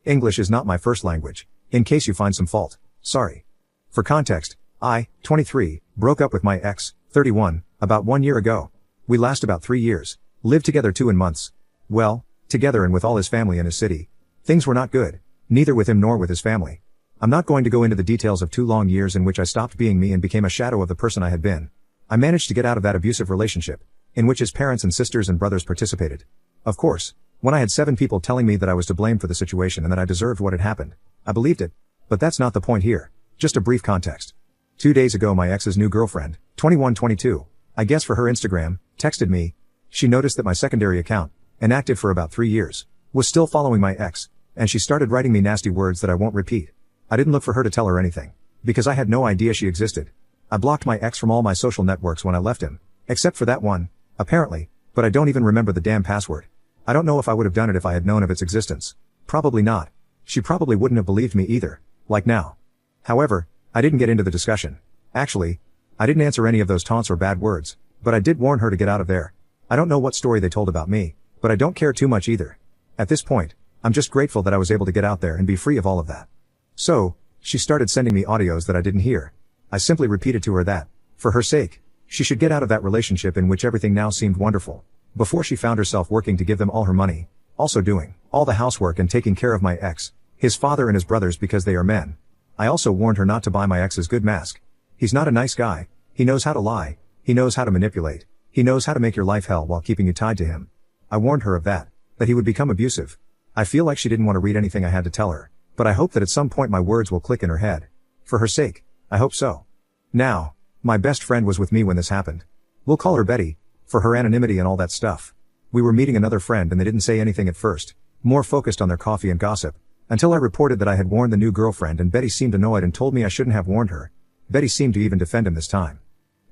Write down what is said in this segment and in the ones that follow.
English is not my first language, in case you find some fault. Sorry. For context, I, 23, broke up with my ex, 31, about 1 year ago. We last about 3 years, lived together 2 months. Well, together and with all his family in his city. Things were not good, neither with him nor with his family. I'm not going to go into the details of 2 long years in which I stopped being me and became a shadow of the person I had been. I managed to get out of that abusive relationship, in which his parents and sisters and brothers participated. Of course, when I had 7 people telling me that I was to blame for the situation and that I deserved what had happened, I believed it. But that's not the point here, just a brief context. 2 days ago my ex's new girlfriend, 21-22, I guess for her Instagram, texted me. She noticed that my secondary account, inactive for about 3 years, was still following my ex, and she started writing me nasty words that I won't repeat. I didn't look for her to tell her anything, because I had no idea she existed. I blocked my ex from all my social networks when I left him, except for that one, apparently, but I don't even remember the damn password. I don't know if I would have done it if I had known of its existence. Probably not. She probably wouldn't have believed me either, like now. However, I didn't get into the discussion. Actually, I didn't answer any of those taunts or bad words, but I did warn her to get out of there. I don't know what story they told about me, but I don't care too much either. At this point, I'm just grateful that I was able to get out there and be free of all of that. So, she started sending me audios that I didn't hear. I simply repeated to her that, for her sake, she should get out of that relationship in which everything now seemed wonderful, before she found herself working to give them all her money, also doing all the housework and taking care of my ex, his father and his brothers because they are men. I also warned her not to buy my ex's good mask. He's not a nice guy, he knows how to lie, he knows how to manipulate, he knows how to make your life hell while keeping you tied to him. I warned her of that he would become abusive. I feel like she didn't want to read anything I had to tell her, but I hope that at some point my words will click in her head. For her sake, I hope so. Now, my best friend was with me when this happened. We'll call her Betty, for her anonymity and all that stuff. We were meeting another friend and they didn't say anything at first, more focused on their coffee and gossip, until I reported that I had warned the new girlfriend and Betty seemed annoyed and told me I shouldn't have warned her. Betty seemed to even defend him this time.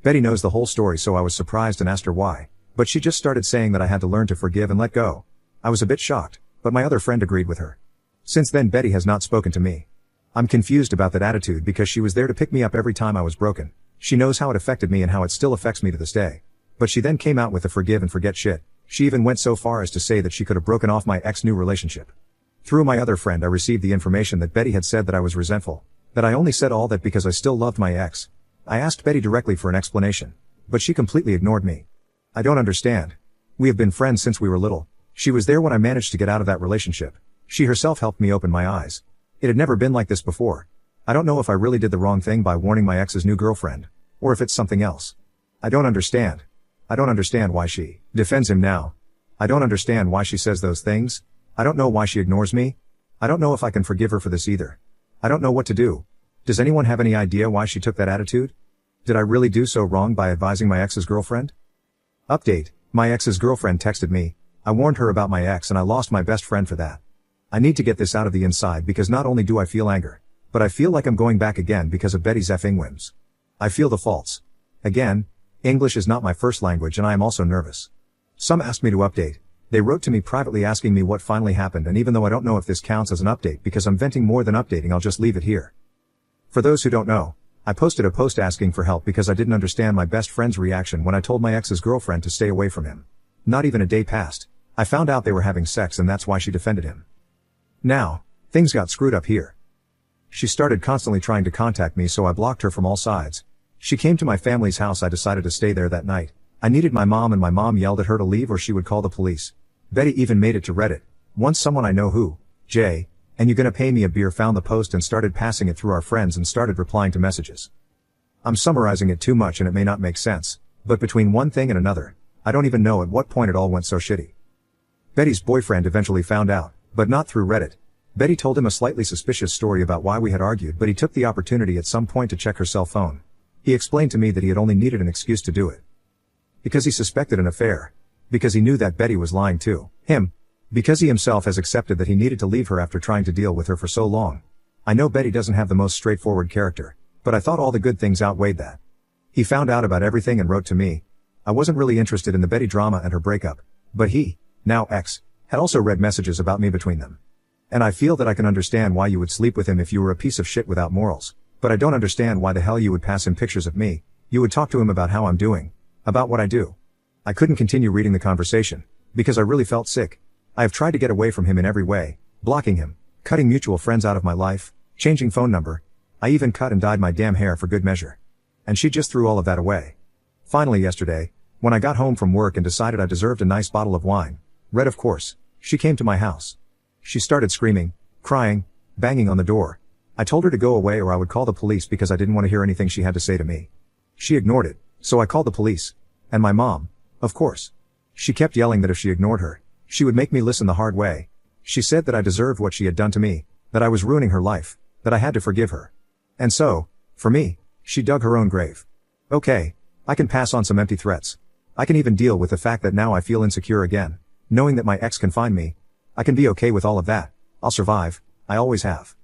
Betty knows the whole story, so I was surprised and asked her why, but she just started saying that I had to learn to forgive and let go. I was a bit shocked, but my other friend agreed with her. Since then Betty has not spoken to me. I'm confused about that attitude because she was there to pick me up every time I was broken. She knows how it affected me and how it still affects me to this day. But she then came out with the forgive and forget shit. She even went so far as to say that she could have broken off my ex-new relationship. Through my other friend I received the information that Betty had said that I was resentful, that I only said all that because I still loved my ex. I asked Betty directly for an explanation, but she completely ignored me. I don't understand. We have been friends since we were little. She was there when I managed to get out of that relationship. She herself helped me open my eyes. It had never been like this before. I don't know if I really did the wrong thing by warning my ex's new girlfriend, or if it's something else. I don't understand. I don't understand why she defends him now. I don't understand why she says those things. I don't know why she ignores me. I don't know if I can forgive her for this either. I don't know what to do. Does anyone have any idea why she took that attitude? Did I really do so wrong by advising my ex's girlfriend? Update: my ex's girlfriend texted me. I warned her about my ex and I lost my best friend for that. I need to get this out of the inside because not only do I feel anger, but I feel like I'm going back again because of Betty's effing whims. I feel the faults. Again, English is not my first language and I am also nervous. Some asked me to update. They wrote to me privately asking me what finally happened, and even though I don't know if this counts as an update because I'm venting more than updating, I'll just leave it here. For those who don't know, I posted a post asking for help because I didn't understand my best friend's reaction when I told my ex's girlfriend to stay away from him. Not even a day passed. I found out they were having sex and that's why she defended him. Now, things got screwed up here. She started constantly trying to contact me, so I blocked her from all sides. She came to my family's house. I decided to stay there that night. I needed my mom and my mom yelled at her to leave or she would call the police. Betty even made it to Reddit. Once someone I know who, Jay, and you gonna pay me a beer, found the post and started passing it through our friends and started replying to messages. I'm summarizing it too much and it may not make sense, but between one thing and another, I don't even know at what point it all went so shitty. Betty's boyfriend eventually found out, but not through Reddit. Betty told him a slightly suspicious story about why we had argued, but he took the opportunity at some point to check her cell phone. He explained to me that he had only needed an excuse to do it. Because he suspected an affair. Because he knew that Betty was lying to him. Because he himself has accepted that he needed to leave her after trying to deal with her for so long. I know Betty doesn't have the most straightforward character, but I thought all the good things outweighed that. He found out about everything and wrote to me. I wasn't really interested in the Betty drama and her breakup, but he, now ex, had also read messages about me between them. And I feel that I can understand why you would sleep with him if you were a piece of shit without morals, but I don't understand why the hell you would pass him pictures of me. You would talk to him about how I'm doing, about what I do. I couldn't continue reading the conversation, because I really felt sick. I have tried to get away from him in every way, blocking him, cutting mutual friends out of my life, changing phone number. I even cut and dyed my damn hair for good measure. And she just threw all of that away. Finally yesterday, when I got home from work and decided I deserved a nice bottle of wine, red of course, she came to my house. She started screaming, crying, banging on the door. I told her to go away or I would call the police because I didn't want to hear anything she had to say to me. She ignored it, so I called the police. And my mom, of course. She kept yelling that if she ignored her, she would make me listen the hard way. She said that I deserved what she had done to me, that I was ruining her life, that I had to forgive her. And so, for me, she dug her own grave. Okay, I can pass on some empty threats. I can even deal with the fact that now I feel insecure again, knowing that my ex can find me. I can be okay with all of that. I'll survive, I always have.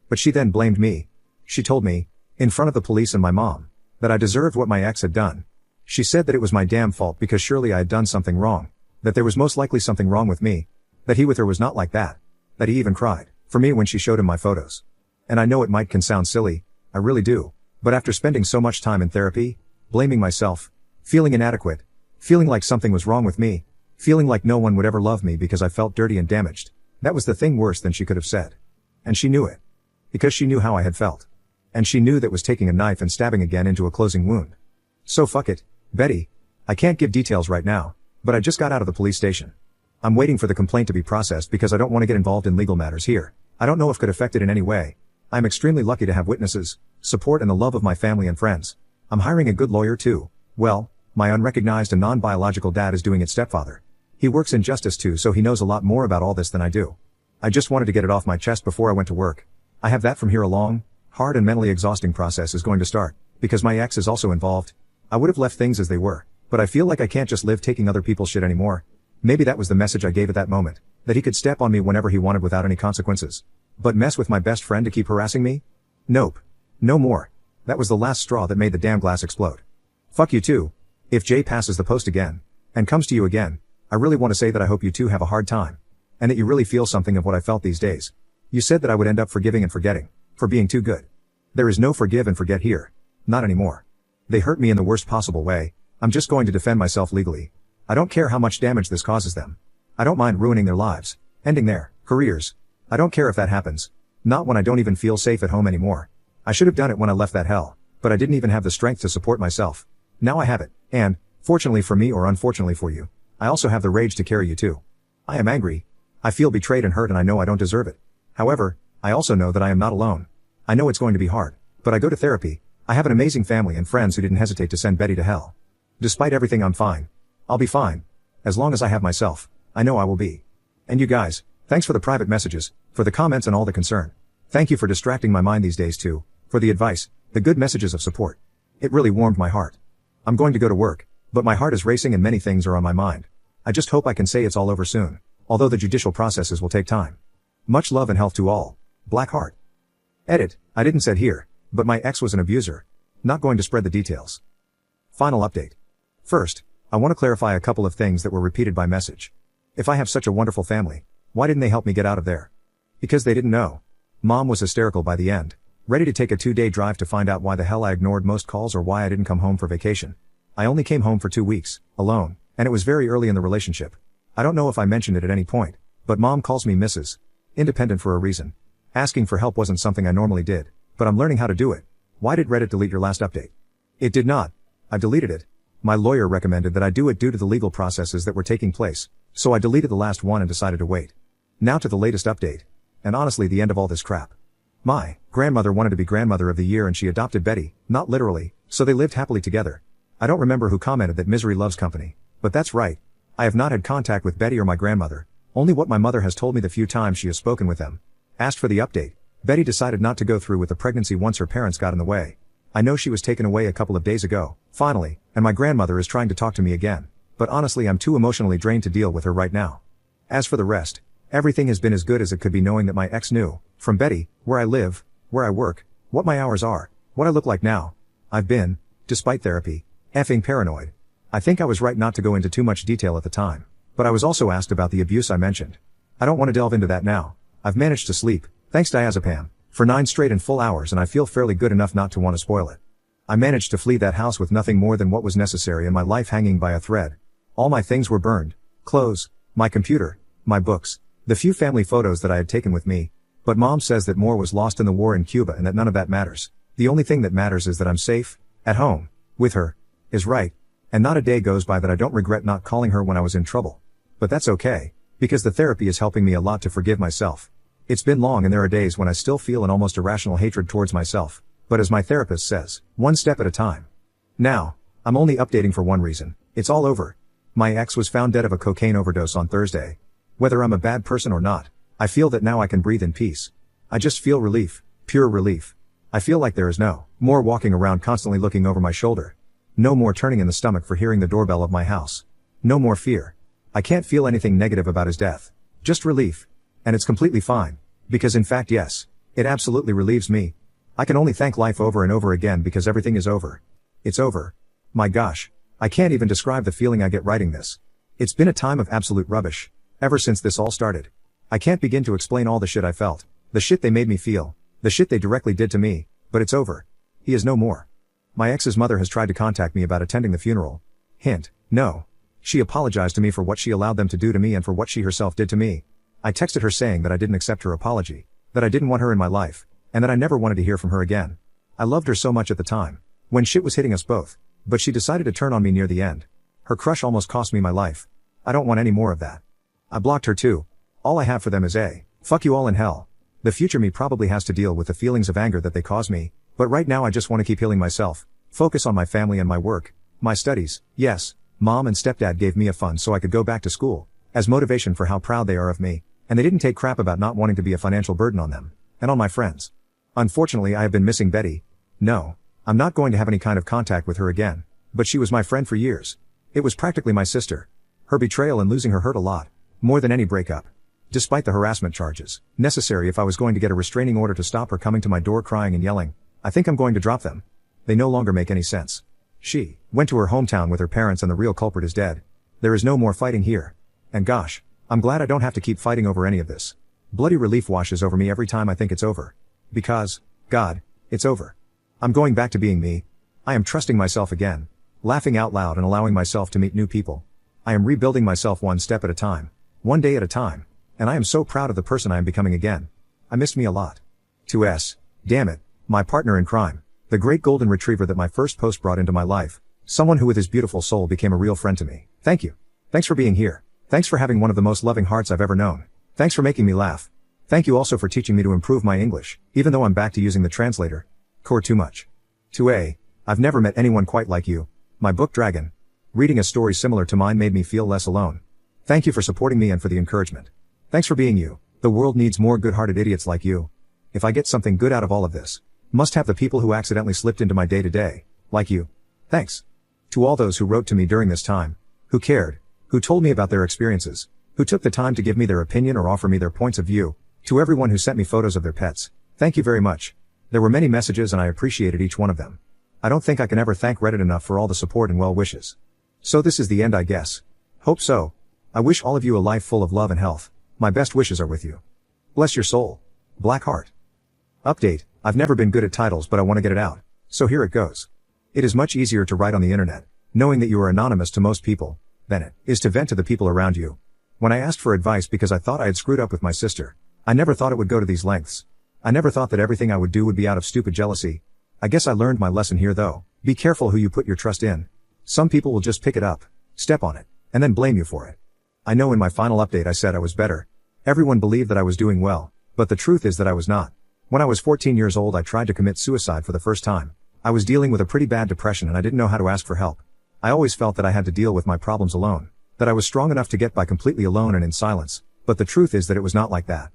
But she then blamed me. She told me, in front of the police and my mom, that I deserved what my ex had done. She said that it was my damn fault because surely I had done something wrong, that there was most likely something wrong with me, that he with her was not like that he even cried for me when she showed him my photos. And I know it might can sound silly, I really do, but after spending so much time in therapy, blaming myself, feeling inadequate, feeling like something was wrong with me, feeling like no one would ever love me because I felt dirty and damaged, that was the thing worse than she could have said. And she knew it. Because she knew how I had felt. And she knew that was taking a knife and stabbing again into a closing wound. So fuck it, Betty. I can't give details right now, but I just got out of the police station. I'm waiting for the complaint to be processed because I don't want to get involved in legal matters here. I don't know if could affect it in any way. I'm extremely lucky to have witnesses, support and the love of my family and friends. I'm hiring a good lawyer too. Well, my unrecognized and non-biological dad is doing its stepfather. He works in justice too, so he knows a lot more about all this than I do. I just wanted to get it off my chest before I went to work. I have that from here a long, hard and mentally exhausting process is going to start, because my ex is also involved. I would have left things as they were, but I feel like I can't just live taking other people's shit anymore. Maybe that was the message I gave at that moment, that he could step on me whenever he wanted without any consequences. But mess with my best friend to keep harassing me? Nope. No more. That was the last straw that made the damn glass explode. Fuck you too. If Jay passes the post again, and comes to you again, I really want to say that I hope you two have a hard time. And that you really feel something of what I felt these days. You said that I would end up forgiving and forgetting, for being too good. There is no forgive and forget here. Not anymore. They hurt me in the worst possible way. I'm just going to defend myself legally. I don't care how much damage this causes them. I don't mind ruining their lives, ending their careers. I don't care if that happens. Not when I don't even feel safe at home anymore. I should have done it when I left that hell, but I didn't even have the strength to support myself. Now I have it, and, fortunately for me or unfortunately for you, I also have the rage to carry you too. I am angry. I feel betrayed and hurt and I know I don't deserve it. However, I also know that I am not alone. I know it's going to be hard, but I go to therapy. I have an amazing family and friends who didn't hesitate to send Betty to hell. Despite everything, I'm fine. I'll be fine. As long as I have myself, I know I will be. And you guys, thanks for the private messages, for the comments and all the concern. Thank you for distracting my mind these days too, for the advice, the good messages of support. It really warmed my heart. I'm going to go to work, but my heart is racing and many things are on my mind. I just hope I can say it's all over soon, although the judicial processes will take time. Much love and health to all. Blackheart. Edit, I didn't said here, but my ex was an abuser. Not going to spread the details. Final update. First, I want to clarify a couple of things that were repeated by message. If I have such a wonderful family, why didn't they help me get out of there? Because they didn't know. Mom was hysterical by the end, ready to take a 2-day drive to find out why the hell I ignored most calls or why I didn't come home for vacation. I only came home for 2 weeks, alone, and it was very early in the relationship. I don't know if I mentioned it at any point, but Mom calls me Mrs. Independent for a reason. Asking for help wasn't something I normally did, but I'm learning how to do it. Why did Reddit delete your last update? It did not. I deleted it. My lawyer recommended that I do it due to the legal processes that were taking place, so I deleted the last one and decided to wait. Now to the latest update. And honestly the end of all this crap. My grandmother wanted to be grandmother of the year and she adopted Betty, not literally, so they lived happily together. I don't remember who commented that misery loves company, but that's right. I have not had contact with Betty or my grandmother, only what my mother has told me the few times she has spoken with them. Asked for the update. Betty decided not to go through with the pregnancy once her parents got in the way. I know she was taken away a couple of days ago, finally, and my grandmother is trying to talk to me again, but honestly I'm too emotionally drained to deal with her right now. As for the rest, everything has been as good as it could be knowing that my ex knew, from Betty, where I live, where I work, what my hours are, what I look like now. I've been, despite therapy, effing paranoid. I think I was right not to go into too much detail at the time, but I was also asked about the abuse I mentioned. I don't want to delve into that now. I've managed to sleep, thanks diazepam, for 9 straight and full hours and I feel fairly good enough not to want to spoil it. I managed to flee that house with nothing more than what was necessary and my life hanging by a thread. All my things were burned, clothes, my computer, my books, the few family photos that I had taken with me, But mom says that more was lost in the war in Cuba and that none of that matters. The only thing that matters is that I'm safe, at home, with her, is right. And not a day goes by that I don't regret not calling her when I was in trouble. But that's okay, because the therapy is helping me a lot to forgive myself. It's been long and there are days when I still feel an almost irrational hatred towards myself. But as my therapist says, one step at a time. Now, I'm only updating for one reason. It's all over. My ex was found dead of a cocaine overdose on Thursday. Whether I'm a bad person or not, I feel that now I can breathe in peace. I just feel relief, pure relief. I feel like there is no more walking around constantly looking over my shoulder. No more turning in the stomach for hearing the doorbell of my house. No more fear. I can't feel anything negative about his death. Just relief. And it's completely fine. Because in fact yes, it absolutely relieves me. I can only thank life over and over again because everything is over. It's over. My gosh. I can't even describe the feeling I get writing this. It's been a time of absolute rubbish. Ever since this all started. I can't begin to explain all the shit I felt. The shit they made me feel. The shit they directly did to me. But it's over. He is no more. My ex's mother has tried to contact me about attending the funeral. Hint, no. She apologized to me for what she allowed them to do to me and for what she herself did to me. I texted her saying that I didn't accept her apology. That I didn't want her in my life. And that I never wanted to hear from her again. I loved her so much at the time. When shit was hitting us both. But she decided to turn on me near the end. Her crush almost cost me my life. I don't want any more of that. I blocked her too. All I have for them is a fuck you all in hell. The future me probably has to deal with the feelings of anger that they cause me, but right now I just want to keep healing myself, focus on my family and my work, my studies. Yes, mom and stepdad gave me a fund so I could go back to school, as motivation for how proud they are of me, and they didn't take crap about not wanting to be a financial burden on them, and on my friends. Unfortunately I have been missing Betty. No, I'm not going to have any kind of contact with her again, but she was my friend for years. It was practically my sister. Her betrayal and losing her hurt a lot, more than any breakup. Despite the harassment charges, necessary if I was going to get a restraining order to stop her coming to my door crying and yelling, I think I'm going to drop them. They no longer make any sense. She went to her hometown with her parents and the real culprit is dead. There is no more fighting here. And gosh, I'm glad I don't have to keep fighting over any of this. Bloody relief washes over me every time I think it's over. Because, God, it's over. I'm going back to being me. I am trusting myself again, laughing out loud and allowing myself to meet new people. I am rebuilding myself one step at a time, one day at a time. And I am so proud of the person I am becoming again. I missed me a lot. 2S. Damn it. My partner in crime. The great golden retriever that my first post brought into my life. Someone who with his beautiful soul became a real friend to me. Thank you. Thanks for being here. Thanks for having one of the most loving hearts I've ever known. Thanks for making me laugh. Thank you also for teaching me to improve my English, even though I'm back to using the translator. Core too much. 2A. I've never met anyone quite like you. My book Dragon. Reading a story similar to mine made me feel less alone. Thank you for supporting me and for the encouragement. Thanks for being you. The world needs more good-hearted idiots like you. If I get something good out of all of this, must have the people who accidentally slipped into my day-to-day, like you. Thanks. To all those who wrote to me during this time, who cared, who told me about their experiences, who took the time to give me their opinion or offer me their points of view, to everyone who sent me photos of their pets, thank you very much. There were many messages and I appreciated each one of them. I don't think I can ever thank Reddit enough for all the support and well wishes. So this is the end I guess. Hope so. I wish all of you a life full of love and health. My best wishes are with you. Bless your soul. Blackheart. Update. I've never been good at titles but I want to get it out. So here it goes. It is much easier to write on the internet, knowing that you are anonymous to most people, than it is to vent to the people around you. When I asked for advice because I thought I had screwed up with my sister, I never thought it would go to these lengths. I never thought that everything I would do would be out of stupid jealousy. I guess I learned my lesson here though. Be careful who you put your trust in. Some people will just pick it up, step on it, and then blame you for it. I know in my final update I said I was better. Everyone believed that I was doing well, but the truth is that I was not. When I was 14 years old I tried to commit suicide for the first time. I was dealing with a pretty bad depression and I didn't know how to ask for help. I always felt that I had to deal with my problems alone, that I was strong enough to get by completely alone and in silence, but the truth is that it was not like that.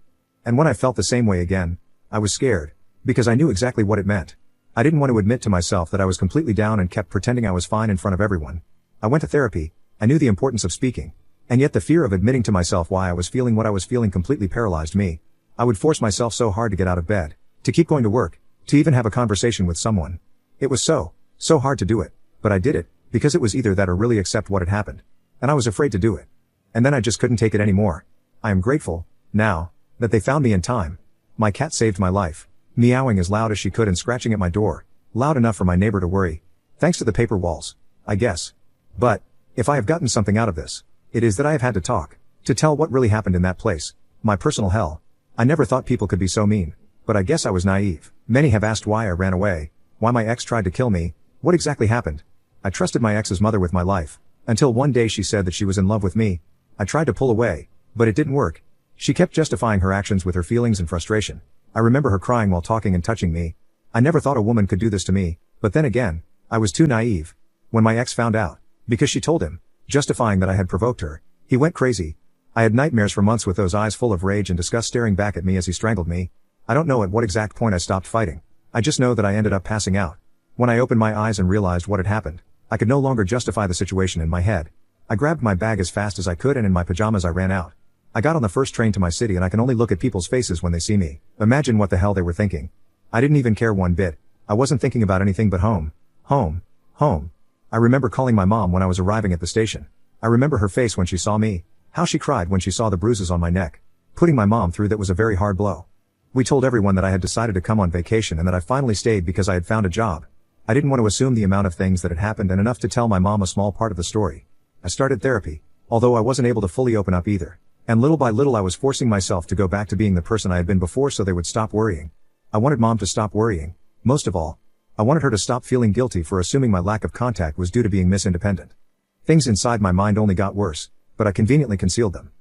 And when I felt the same way again, I was scared, because I knew exactly what it meant. I didn't want to admit to myself that I was completely down and kept pretending I was fine in front of everyone. I went to therapy. I knew the importance of speaking. And yet the fear of admitting to myself why I was feeling what I was feeling completely paralyzed me. I would force myself so hard to get out of bed, to keep going to work, to even have a conversation with someone. It was so hard to do it, but I did it, because it was either that or really accept what had happened. And I was afraid to do it. And then I just couldn't take it anymore. I am grateful, now, that they found me in time. My cat saved my life, meowing as loud as she could and scratching at my door, loud enough for my neighbor to worry. Thanks to the paper walls, I guess. But, if I have gotten something out of this, it is that I have had to talk, to tell what really happened in that place, my personal hell. I never thought people could be so mean. But I guess I was naive. Many have asked why I ran away, why my ex tried to kill me, what exactly happened. I trusted my ex's mother with my life. Until one day she said that she was in love with me. I tried to pull away, but it didn't work. She kept justifying her actions with her feelings and frustration. I remember her crying while talking and touching me. I never thought a woman could do this to me, but then again, I was too naive. When my ex found out, because she told him, justifying that I had provoked her, he went crazy. I had nightmares for months with those eyes full of rage and disgust staring back at me as he strangled me. I don't know at what exact point I stopped fighting. I just know that I ended up passing out. When I opened my eyes and realized what had happened, I could no longer justify the situation in my head. I grabbed my bag as fast as I could and in my pajamas I ran out. I got on the first train to my city and I can only look at people's faces when they see me. Imagine what the hell they were thinking. I didn't even care one bit. I wasn't thinking about anything but home. Home. Home. I remember calling my mom when I was arriving at the station. I remember her face when she saw me. How she cried when she saw the bruises on my neck. Putting my mom through that was a very hard blow. We told everyone that I had decided to come on vacation and that I finally stayed because I had found a job. I didn't want to assume the amount of things that had happened and enough to tell my mom a small part of the story. I started therapy, although I wasn't able to fully open up either. And little by little I was forcing myself to go back to being the person I had been before so they would stop worrying. I wanted mom to stop worrying. Most of all, I wanted her to stop feeling guilty for assuming my lack of contact was due to being Miss Independent. Things inside my mind only got worse, but I conveniently concealed them.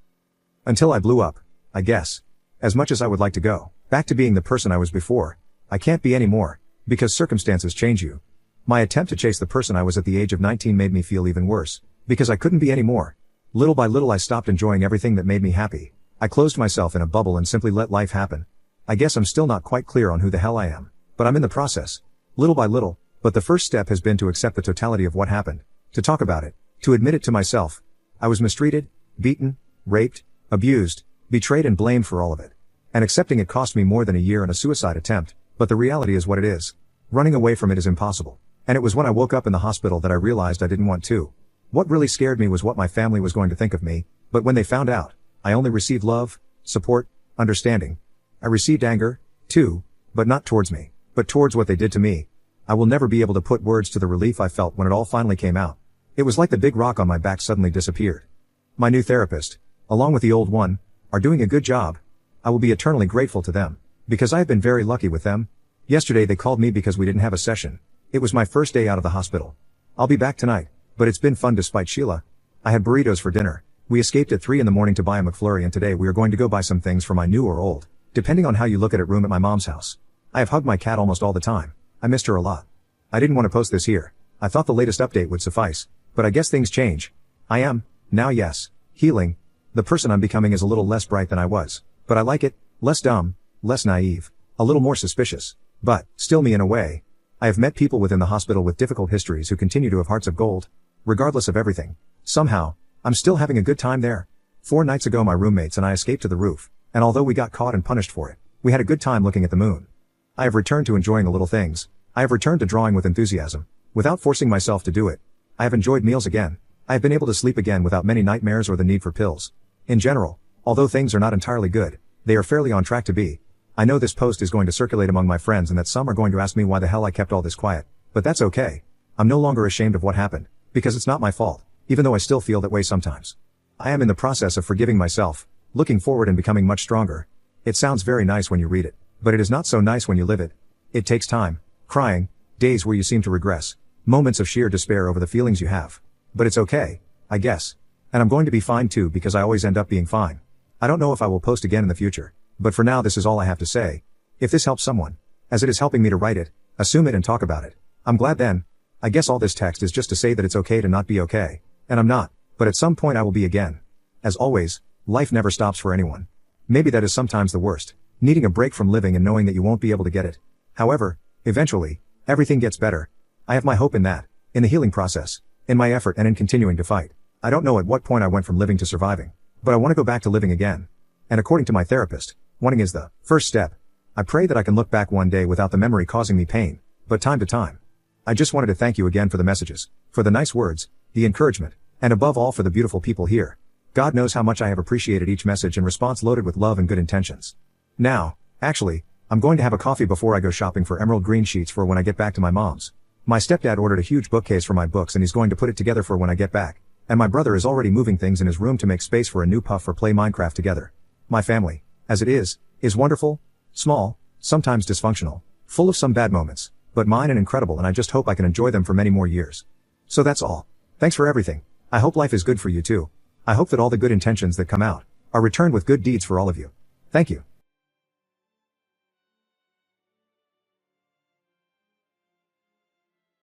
Until I blew up, I guess. As much as I would like to go back to being the person I was before, I can't be anymore, because circumstances change you. My attempt to chase the person I was at the age of 19 made me feel even worse, because I couldn't be anymore. Little by little I stopped enjoying everything that made me happy. I closed myself in a bubble and simply let life happen. I guess I'm still not quite clear on who the hell I am, but I'm in the process. Little by little, but the first step has been to accept the totality of what happened, to talk about it, to admit it to myself. I was mistreated, beaten, raped, abused, betrayed and blamed for all of it. And accepting it cost me more than a year and a suicide attempt, but the reality is what it is. Running away from it is impossible. And it was when I woke up in the hospital that I realized I didn't want to. What really scared me was what my family was going to think of me, but when they found out, I only received love, support, understanding. I received anger, too, but not towards me, but towards what they did to me. I will never be able to put words to the relief I felt when it all finally came out. It was like the big rock on my back suddenly disappeared. My new therapist, along with the old one, are doing a good job. I will be eternally grateful to them, because I have been very lucky with them. Yesterday they called me because we didn't have a session. It was my first day out of the hospital. I'll be back tonight, but it's been fun despite Sheila. I had burritos for dinner. We escaped at 3 in the morning to buy a McFlurry and today we are going to go buy some things for my new or old, depending on how you look at it, room at my mom's house. I have hugged my cat almost all the time. I missed her a lot. I didn't want to post this here. I thought the latest update would suffice, but I guess things change. I am, now yes, healing. The person I'm becoming is a little less bright than I was, but I like it, less dumb, less naive, a little more suspicious, but still me in a way. I have met people within the hospital with difficult histories who continue to have hearts of gold, regardless of everything. Somehow, I'm still having a good time there. 4 nights ago my roommates and I escaped to the roof, and although we got caught and punished for it, we had a good time looking at the moon. I have returned to enjoying the little things. I have returned to drawing with enthusiasm, without forcing myself to do it. I have enjoyed meals again. I have been able to sleep again without many nightmares or the need for pills. In general, although things are not entirely good, they are fairly on track to be. I know this post is going to circulate among my friends and that some are going to ask me why the hell I kept all this quiet, but that's okay. I'm no longer ashamed of what happened, because it's not my fault, even though I still feel that way sometimes. I am in the process of forgiving myself, looking forward and becoming much stronger. It sounds very nice when you read it, but it is not so nice when you live it. It takes time, crying, days where you seem to regress, moments of sheer despair over the feelings you have. But it's okay, I guess. And I'm going to be fine too because I always end up being fine. I don't know if I will post again in the future, but for now this is all I have to say. If this helps someone, as it is helping me to write it, assume it and talk about it, I'm glad then. I guess all this text is just to say that it's okay to not be okay. And I'm not, but at some point I will be again. As always, life never stops for anyone. Maybe that is sometimes the worst, needing a break from living and knowing that you won't be able to get it. However, eventually, everything gets better. I have my hope in that, in the healing process, in my effort and in continuing to fight. I don't know at what point I went from living to surviving, but I want to go back to living again. And according to my therapist, wanting is the first step. I pray that I can look back one day without the memory causing me pain, but time to time. I just wanted to thank you again for the messages, for the nice words, the encouragement, and above all for the beautiful people here. God knows how much I have appreciated each message and response loaded with love and good intentions. Now, actually, I'm going to have a coffee before I go shopping for emerald green sheets for when I get back to my mom's. My stepdad ordered a huge bookcase for my books and he's going to put it together for when I get back. And my brother is already moving things in his room to make space for a new puff for play Minecraft together. My family, as it is is wonderful, small, sometimes dysfunctional, full of some bad moments, but mine and incredible, and I just hope I can enjoy them for many more years. So that's all. Thanks for everything. I hope life is good for you too. I hope that all the good intentions that come out are returned with good deeds for all of you. Thank you.